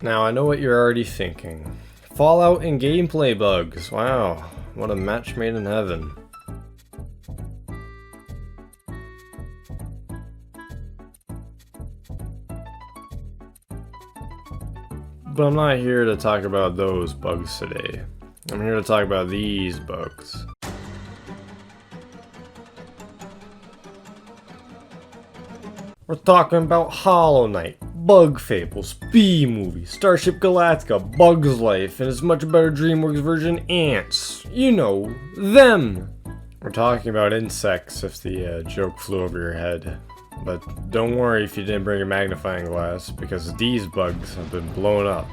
Now I know what you're already thinking. Fallout and gameplay bugs. Wow, what a match made in heaven. But I'm not here to talk about those bugs today. I'm here to talk about these bugs. We're talking about Hollow Knight, Bug Fables, B-Movie, Starship Galactica, Bugs Life, and its much better DreamWorks version, Ants. You know, them! We're talking about insects if the joke flew over your head. But don't worry if you didn't bring a magnifying glass, because these bugs have been blown up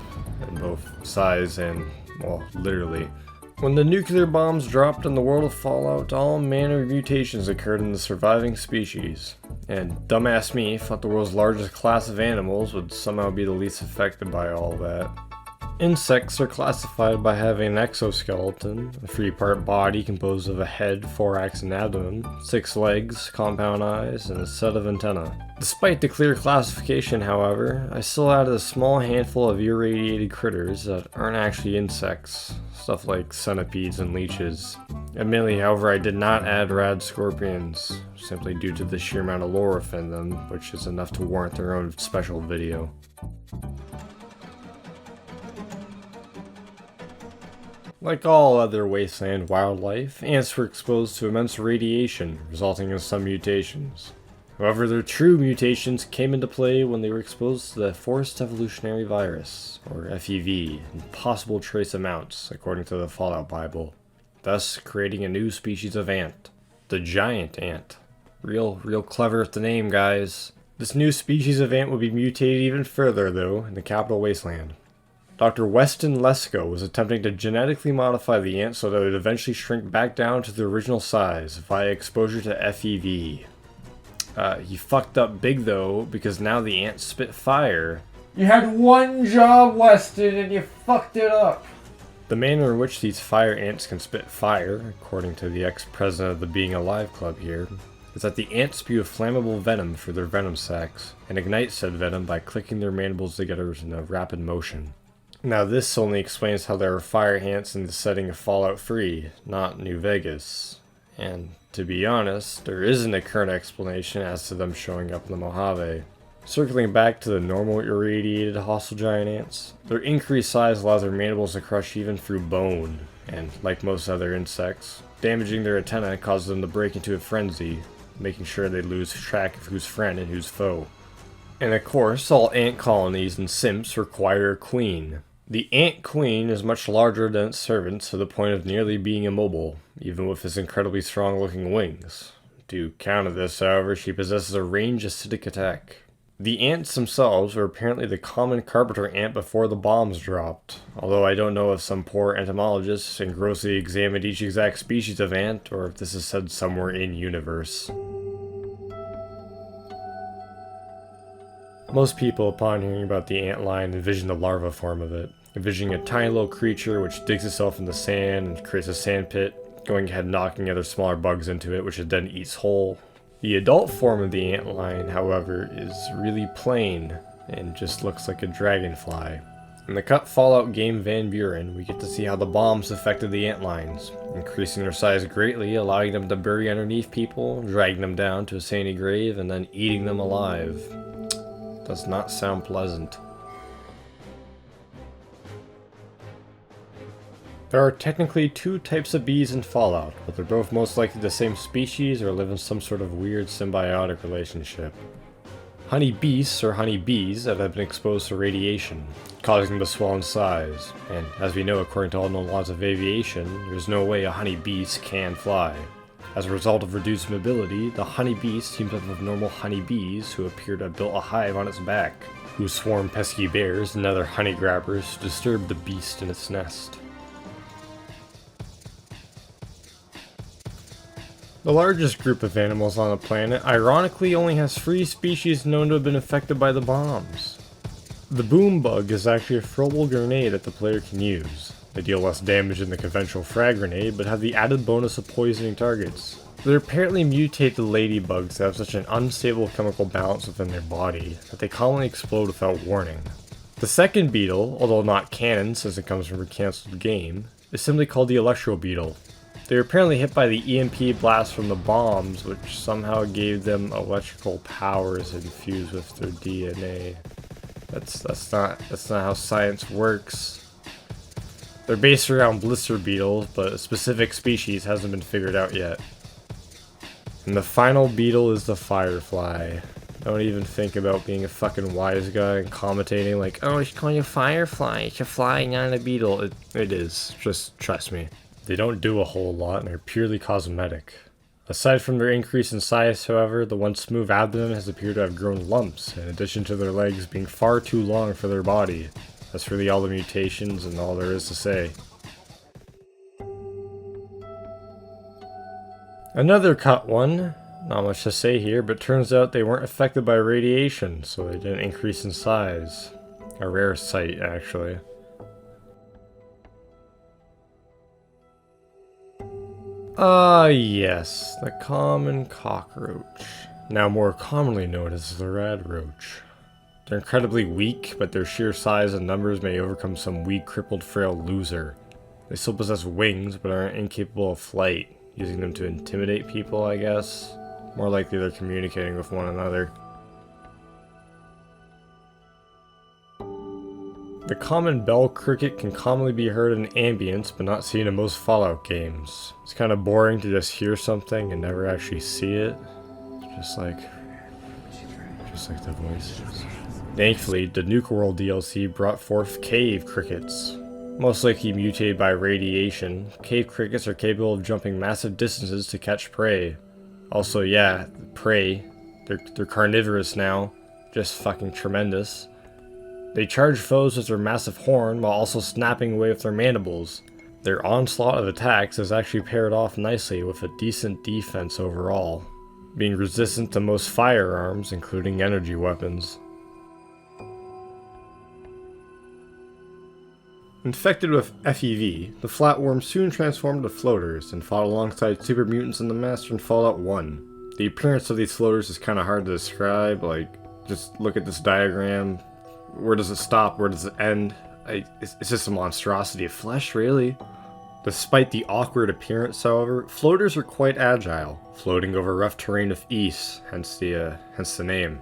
in both size and, well, literally. When the nuclear bombs dropped in the world of Fallout, all manner of mutations occurred in the surviving species. And dumbass me thought the world's largest class of animals would somehow be the least affected by all that. Insects are classified by having an exoskeleton, a 3-part body composed of a head, thorax, and abdomen, 6 legs, compound eyes, and a set of antennae. Despite the clear classification, however, I still added a small handful of irradiated critters that aren't actually insects, stuff like centipedes and leeches. Admittedly, however, I did not add rad scorpions, simply due to the sheer amount of lore within them, which is enough to warrant their own special video. Like all other wasteland wildlife, ants were exposed to immense radiation, resulting in some mutations. However, their true mutations came into play when they were exposed to the Forced Evolutionary Virus, or FEV, in possible trace amounts, according to the Fallout Bible, thus creating a new species of ant, the giant ant. Real clever with the name, guys. This new species of ant would be mutated even further, though, in the capital wasteland. Dr. Weston Lesko was attempting to genetically modify the ant so that it would eventually shrink back down to the original size via exposure to FEV. He fucked up big though, because now the ants spit fire. You had one job, Weston, and you fucked it up! The manner in which these fire ants can spit fire, according to the ex-president of the Being Alive Club here, is that the ants spew a flammable venom through their venom sacs, and ignite said venom by clicking their mandibles together in a rapid motion. Now this only explains how there are fire ants in the setting of Fallout 3, not New Vegas. And to be honest, there isn't a current explanation as to them showing up in the Mojave. Circling back to the normal irradiated hostile giant ants, their increased size allows their mandibles to crush even through bone, and like most other insects, damaging their antennae causes them to break into a frenzy, making sure they lose track of who's friend and who's foe. And of course, all ant colonies and simps require a queen. The ant queen is much larger than its servants to the point of nearly being immobile, even with its incredibly strong looking wings. To counter this, however, she possesses a ranged acidic attack. The ants themselves were apparently the common carpenter ant before the bombs dropped, although I don't know if some poor entomologist engrossly examined each exact species of ant, or if this is said somewhere in universe. Most people, upon hearing about the ant lion, envision the larva form of it, envisioning a tiny little creature which digs itself in the sand and creates a sand pit, going ahead and knocking other smaller bugs into it, which it then eats whole. The adult form of the ant lion, however, is really plain and just looks like a dragonfly. In the cut Fallout game Van Buren, we get to see how the bombs affected the ant lions, increasing their size greatly, allowing them to bury underneath people, dragging them down to a sandy grave, and then eating them alive. Does not sound pleasant. There are technically 2 types of bees in Fallout, but they're both most likely the same species or live in some sort of weird symbiotic relationship. Honey beasts or honey bees that have been exposed to radiation, causing them to swell in size, and as we know according to all known laws of aviation, there's no way a honey beast can fly. As a result of reduced mobility, the honey beast teams up with normal honey bees who appear to have built a hive on its back, who swarm pesky bears and other honey grabbers to disturb the beast in its nest. The largest group of animals on the planet ironically only has 3 species known to have been affected by the bombs. The boom bug is actually a throwable grenade that the player can use. They deal less damage than the conventional frag grenade, but have the added bonus of poisoning targets. They're apparently mutated ladybugs that have such an unstable chemical balance within their body that they commonly explode without warning. The second beetle, although not canon since it comes from a cancelled game, is simply called the electro beetle. They were apparently hit by the EMP blast from the bombs, which somehow gave them electrical powers infused with their DNA. That's not how science works. They're based around blister beetles, but a specific species hasn't been figured out yet. And the final beetle is the firefly. Don't even think about being a fucking wise guy and commentating like, oh, I should call you a firefly, it's a fly, not a beetle. It is, just trust me. They don't do a whole lot and they're purely cosmetic. Aside from their increase in size, however, the once smooth abdomen has appeared to have grown lumps, in addition to their legs being far too long for their body. That's really all the mutations and all there is to say. Another cut one. Not much to say here, but turns out they weren't affected by radiation, so they didn't increase in size. A rare sight, actually. Yes, the common cockroach. Now more commonly known as the radroach. They're incredibly weak, but their sheer size and numbers may overcome some weak, crippled, frail loser. They still possess wings, but aren't incapable of flight, using them to intimidate people, I guess. More likely they're communicating with one another. The common bell cricket can commonly be heard in ambience, but not seen in most Fallout games. It's kind of boring to just hear something and never actually see it. Just like the voices. Thankfully, the Nuke World DLC brought forth cave crickets. Most likely mutated by radiation, cave crickets are capable of jumping massive distances to catch prey. Also, yeah, prey. They're carnivorous now. Just fucking tremendous. They charge foes with their massive horn while also snapping away with their mandibles. Their onslaught of attacks is actually paired off nicely with a decent defense overall, being resistant to most firearms, including energy weapons. Infected with FEV, the Flatworms soon transformed to floaters and fought alongside super mutants in the Master in Fallout 1. The appearance of these floaters is kind of hard to describe, like, just look at this diagram. Where does it stop? Where does it end? It's just a monstrosity of flesh, really. Despite the awkward appearance, however, floaters are quite agile, floating over rough terrain with ease, hence the name.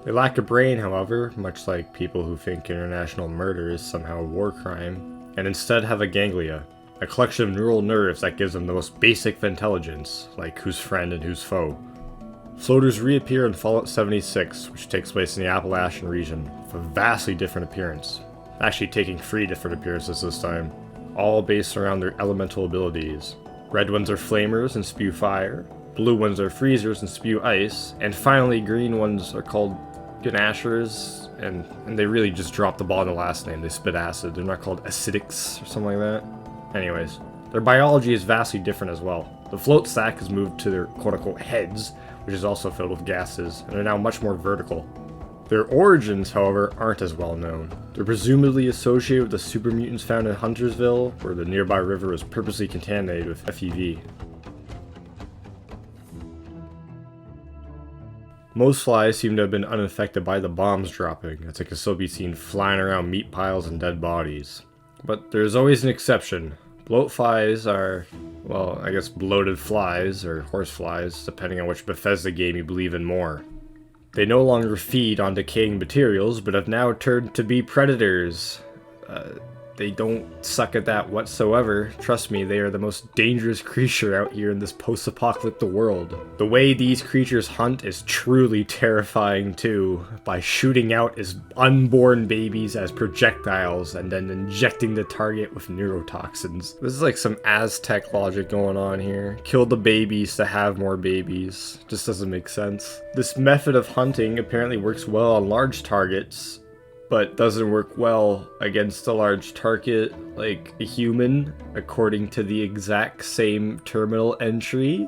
They lack a brain, however, much like people who think international murder is somehow a war crime, and instead have a ganglia, a collection of neural nerves that gives them the most basic of intelligence, like who's friend and who's foe. Floaters reappear in Fallout 76, which takes place in the Appalachian region, with a vastly different appearance. Actually taking 3 different appearances this time, all based around their elemental abilities. Red ones are flamers and spew fire, blue ones are freezers and spew ice, and finally green ones are called ganashers, and they really just drop the ball in the last name. They spit acid. They're not called acidics or something like that. Anyways, their biology is vastly different as well. The float stack has moved to their quote-unquote heads, which is also filled with gases, and are now much more vertical. Their origins, however, aren't as well known. They're presumably associated with the super mutants found in Huntersville, where the nearby river was purposely contaminated with FEV. Most flies seem to have been unaffected by the bombs dropping, as they can still be seen flying around meat piles and dead bodies. But there's always an exception. Bloat flies are, well, I guess bloated flies, or horse flies, depending on which Bethesda game you believe in more. They no longer feed on decaying materials, but have now turned to be predators. They don't suck at that whatsoever. Trust me, they are the most dangerous creature out here in this post-apocalyptic world. The way these creatures hunt is truly terrifying too, by shooting out as unborn babies as projectiles and then injecting the target with neurotoxins. This is like some Aztec logic going on here. Kill the babies to have more babies. Just doesn't make sense. This method of hunting apparently works well on large targets, but doesn't work well against a large target like a human, according to the exact same terminal entry.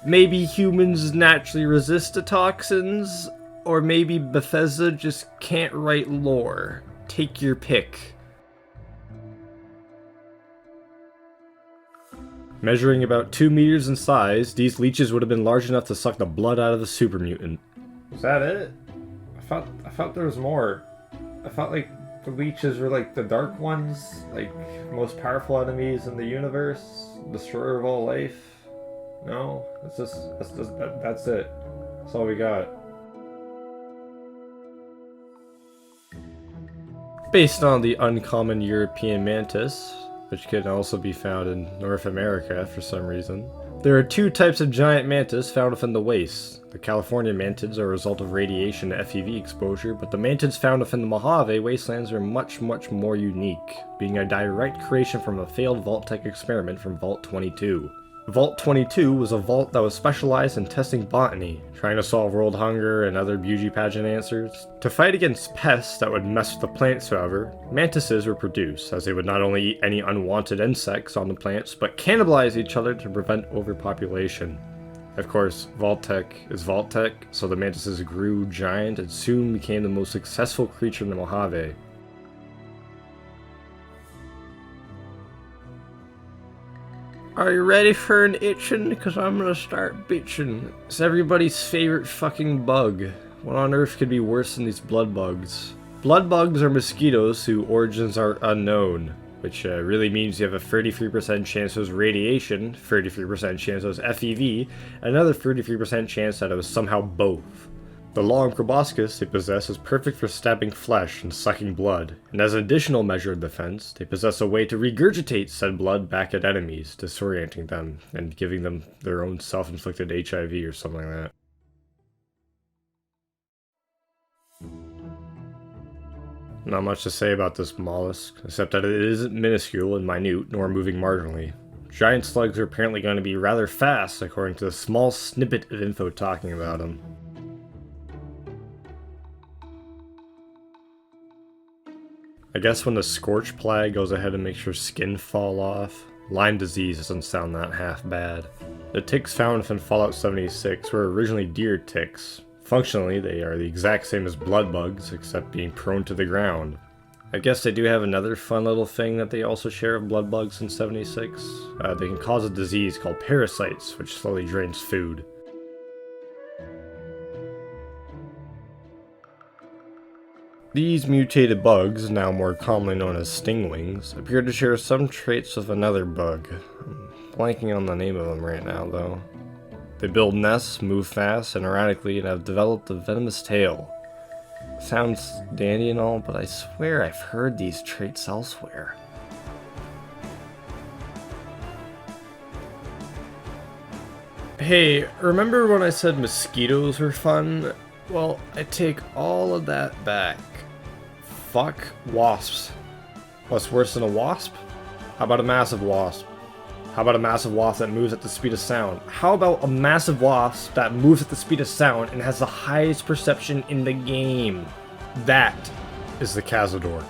Maybe humans naturally resist the toxins, or maybe Bethesda just can't write lore. Take your pick. Measuring about 2 meters in size, these leeches would have been large enough to suck the blood out of the super mutant. Was that it? I thought there was more. I thought, like, The Leeches were like the dark ones, like most powerful enemies in the universe, destroyer of all life. No, that's it. That's all we got. Based on the uncommon European mantis, which can also be found in North America for some reason, there are two types of giant mantis found within the wastes. The California mantids are a result of radiation and FEV exposure, but the mantids found within the Mojave wastelands are much more unique, being a direct creation from a failed Vault-Tec experiment from Vault 22. Vault 22 was a vault that was specialized in testing botany, trying to solve world hunger and other beauty pageant answers. To fight against pests that would mess with the plants, however, mantises were produced, as they would not only eat any unwanted insects on the plants, but cannibalize each other to prevent overpopulation. Of course, Vault-Tec is Vault-Tec, so the mantises grew giant and soon became the most successful creature in the Mojave. Are you ready for an itchin'? Because I'm gonna start bitchin'. It's everybody's favorite fucking bug. What on earth could be worse than these blood bugs? Blood bugs are mosquitoes whose origins are unknown, which really means you have a 33% chance it was radiation, 33% chance it was FEV, and another 33% chance that it was somehow both. The long proboscis they possess is perfect for stabbing flesh and sucking blood, and as an additional measure of defense, they possess a way to regurgitate said blood back at enemies, disorienting them and giving them their own self-inflicted HIV or something like that. Not much to say about this mollusk, except that it isn't minuscule and minute, nor moving marginally. Giant slugs are apparently going to be rather fast, according to the small snippet of info talking about them. I guess when the scorch plague goes ahead and makes your skin fall off, Lyme disease doesn't sound that half bad. The ticks found within Fallout 76 were originally deer ticks. Functionally, they are the exact same as blood bugs, except being prone to the ground. I guess they do have another fun little thing that they also share of blood bugs in 76. They can cause a disease called parasites, which slowly drains food. These mutated bugs, now more commonly known as stingwings, appear to share some traits of another bug. I'm blanking on the name of them right now, though. They build nests, move fast and erratically, and have developed a venomous tail. Sounds dandy and all, but I swear I've heard these traits elsewhere. Hey, remember when I said mosquitoes were fun? Well, I take all of that back. Fuck wasps. What's worse than a wasp? How about a massive wasp? How about a massive wasp that moves at the speed of sound? How about a massive wasp that moves at the speed of sound and has the highest perception in the game? That is the Cazador.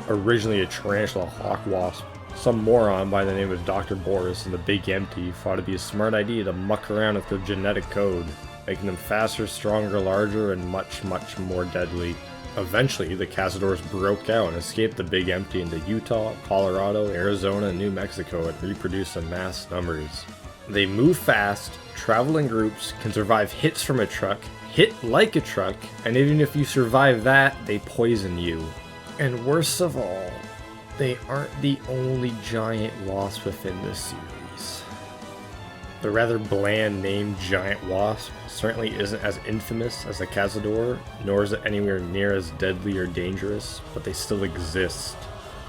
Originally a tarantula hawk wasp, some moron by the name of Dr. Boris and the Big Empty thought it'd be a smart idea to muck around with their genetic code, making them faster, stronger, larger, and much more deadly. Eventually, the Cazadors broke out and escaped the Big Empty into Utah, Colorado, Arizona, and New Mexico and reproduced in mass numbers. They move fast, travel in groups, can survive hits from a truck, hit like a truck, and even if you survive that, they poison you. And worst of all, they aren't the only giant wasp within this series. The rather bland name Giant Wasp certainly isn't as infamous as the Cazador, nor is it anywhere near as deadly or dangerous, but they still exist.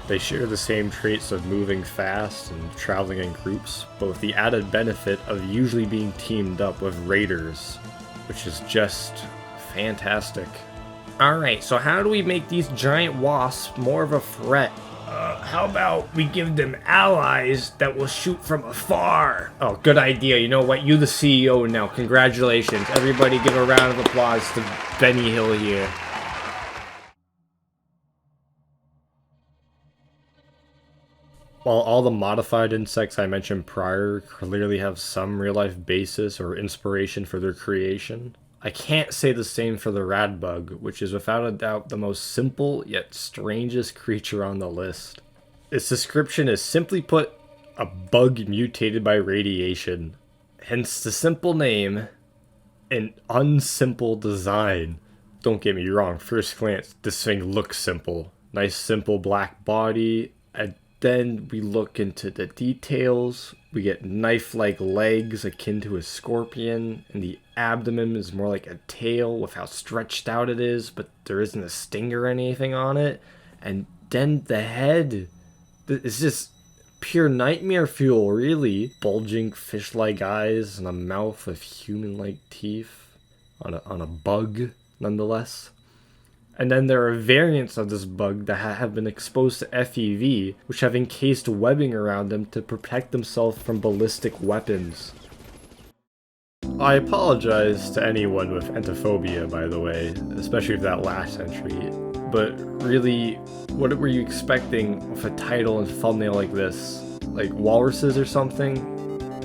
They share the same traits of moving fast and traveling in groups, but with the added benefit of usually being teamed up with raiders, which is just fantastic. Alright, so how do we make these giant wasps more of a threat? How about we give them allies that will shoot from afar? Oh, good idea. You know what? You the CEO now. Congratulations. Everybody give a round of applause to Benny Hill here. While all the modified insects I mentioned prior clearly have some real-life basis or inspiration for their creation, I can't say the same for the radbug, which is without a doubt the most simple yet strangest creature on the list. Its description is simply put, a bug mutated by radiation. Hence the simple name, an unsimple design. Don't get me wrong, first glance, this thing looks simple. Nice simple black body. And then we look into the details. We get knife-like legs akin to a scorpion, and the abdomen is more like a tail with how stretched out it is, but there isn't a sting or anything on it. And then the head. It's just pure nightmare fuel, really. Bulging fish-like eyes and a mouth with human-like teeth on a bug, nonetheless. And then there are variants of this bug that have been exposed to FEV, which have encased webbing around them to protect themselves from ballistic weapons. I apologize to anyone with entophobia, by the way, especially with that last entry. But really, what were you expecting with a title and thumbnail like this? Like walruses or something?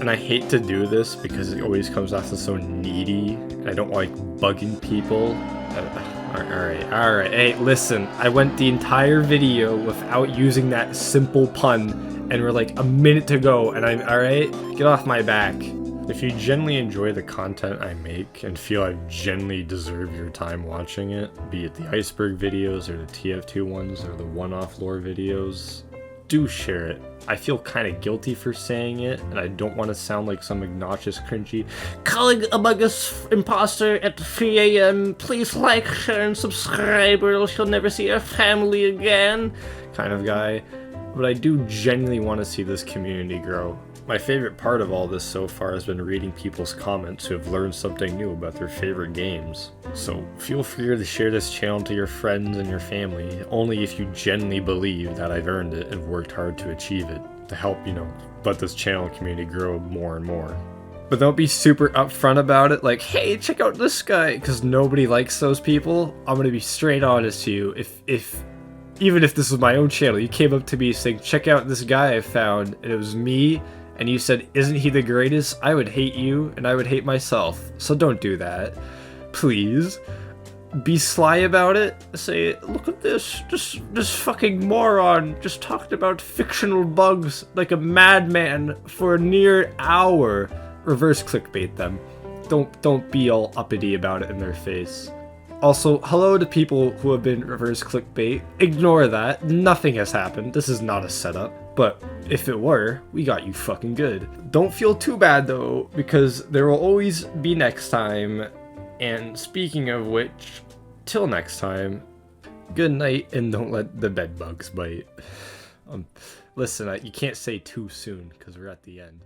And I hate to do this because it always comes off as so needy, and I don't like bugging people. Alright. Hey, listen, I went the entire video without using that simple pun, and we're like a minute to go, and alright? Get off my back. If you genuinely enjoy the content I make and feel I genuinely deserve your time watching it, be it the iceberg videos or the TF2 ones or the one-off lore videos, do share it. I feel kind of guilty for saying it, and I don't want to sound like some obnoxious, cringy, calling Among Us imposter at 3 a.m. Please like, share, and subscribe, or else you'll never see your family again kind of guy. But I do genuinely want to see this community grow. My favorite part of all this so far has been reading people's comments who have learned something new about their favorite games. So feel free to share this channel to your friends and your family, only if you genuinely believe that I've earned it and worked hard to achieve it, to help, let this channel community grow more and more. But don't be super upfront about it, like, hey, check out this guy, because nobody likes those people. I'm gonna be straight honest to you. Even if this was my own channel, you came up to me saying, check out this guy I found, and it was me, and you said, isn't he the greatest? I would hate you, and I would hate myself. So don't do that. Please. Be sly about it. Say, look at this. This fucking moron just talked about fictional bugs like a madman for a near hour. Reverse clickbait them. Don't be all uppity about it in their face. Also, hello to people who have been reverse clickbait. Ignore that. Nothing has happened. This is not a setup. But if it were, we got you fucking good. Don't feel too bad though, because there will always be next time. And speaking of which, till next time, good night and don't let the bed bugs bite. Listen, you can't say too soon because we're at the end.